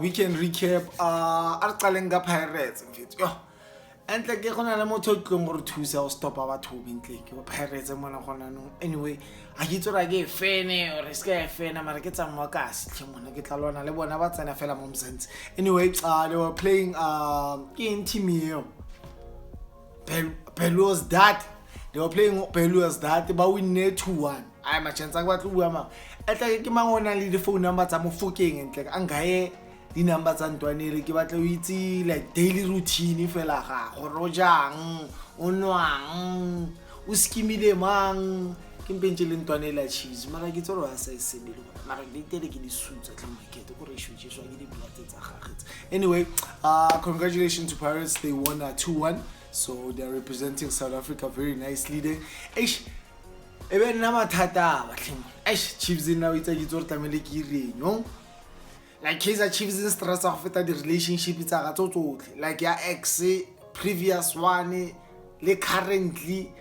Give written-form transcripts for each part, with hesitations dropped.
weekend recap. Arqaleng ka Pirates mfethu. Yo. Entle ke gona le motho o tlong gore thusa o stop batho bentle ke Pirates mona gona no. Anyway, a ke tsora ke fan or ska fan mara ke tsamwa ka se mona ke tlalwana le bona ba tsena fela mo Mzansi. Anyway, they were playing in team here. Belu's that they were playing Belu's that ba win 2-1. Ai ma chance ba tlo bua ma. Etla ke mangona le di phone number tsa Mofokeng entle ka ngae di number tsa Ntwanele ke batla o itse like daily routine fela ga go rojang o nwang o skimile mang ke mpentse le Ntwanele Chiefs mara ke tsoro a sa isemile mara di tele ke di sutsa tla market go re shuje swa ke di blood tsa gagetse. Anyway, congratulations to Pirates, they won 2-1, so they are representing South Africa very nicely there. Even na mathata batleng Chiefs now itse ke tsore tlamele ke ireng like Kaizer Chiefs in stress of the relationship tsa ga tsotlhe like ya ex previous one le currently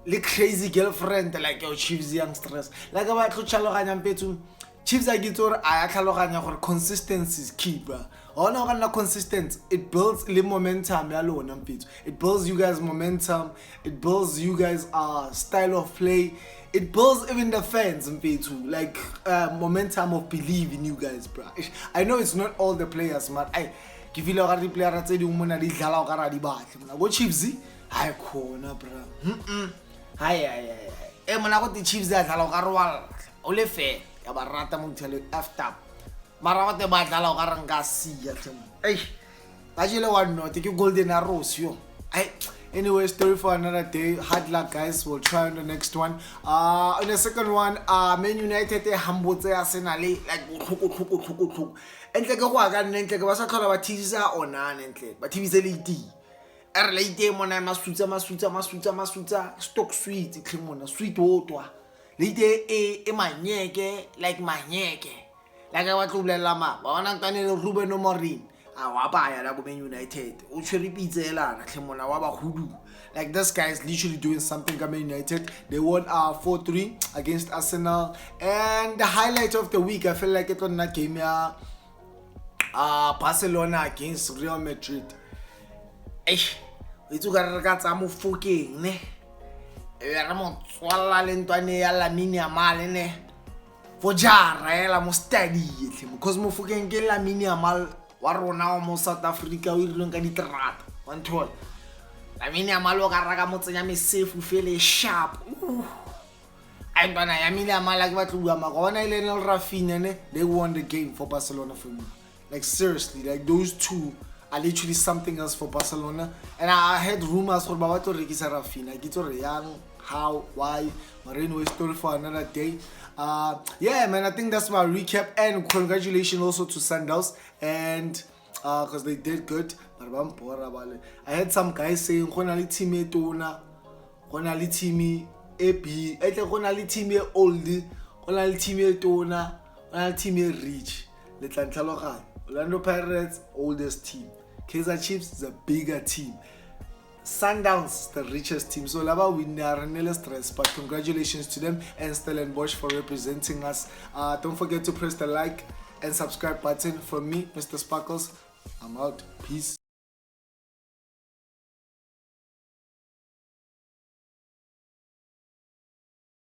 le crazy girlfriend like your Chiefs young stress like ba tlo tšhaloganya mpetso Chiefs a ke tsore a ya tlhaloganya gore consistency is key bro. Ona ga na consistent, it builds le momentum ya lona mpetso. It builds you guys momentum, it builds you guys style of play, it builds even the fans mpetso like momentum of believe in you guys bro. I know it's not all the players but I ke feel ga di player tse di mona di dlala ga ra di batle mona go Chiefs ha khona bro. Hai mona go di Chiefs ya dlala ga rwala o le fair ya ba rata mo tshele after mara ba te ba dlala ga re nka sia tlemo ba jele one not ke golden arrows yo. Anyway, story for another day. Hard luck guys, we'll try on the next one. On the second one, Man United hambotse Arsenal like tlhoko entle ke go aga ntle ke ba sa tlhola ba thisa onane ntle ba thibise le iti er le ite mona masutsa stock sweet tlhimona sweet otwa le ite e manyeke like manyeke like I want to blela ma ba bona Ntwanele Ruben Morin wa baya la go Man United o tshwere pitselana tlhemona wa ba hudu like this guy is literally doing something ka Man United. They won 4-3 against Arsenal, and the highlight of the week I feel like it was that game Barcelona against Real Madrid. It's ga tsa Mofokeng ne e ra mo tswala le Ntwanele ya Lamine Yamal ne for jara la mo stadium because Mofokeng ke Lamine Yamal wa rona mo South Africa o irileng ka diterata one toll Lamine Yamal o ka raka mo tsenya mesefu fele sharp ai bana Lamine Yamal ke batlo bua magona ile le Rafinha ne they won the game for Barcelona for me. Like seriously, like those two are literally something else for Barcelona. And I heard rumors for ba to rekisa Rafinha ke tsore yang how why Marino story for another day. Yeah man, I think that's my recap, and congratulations also to Sundowns and because they did good. I heard some guys saying gona le team e tona, gona le team e B, gona le team e old, gona le team e tona, gona le team e rich. Le tla ntlhaloganya Orlando Pirates oldest team, Kaizer Chiefs the bigger team, Sundowns the richest team. So laba winner nele stress, but congratulations to them and Stellenbosch for representing us. Don't forget to press the like and subscribe button. From me, Mr. Sparkles, I'm out. Peace.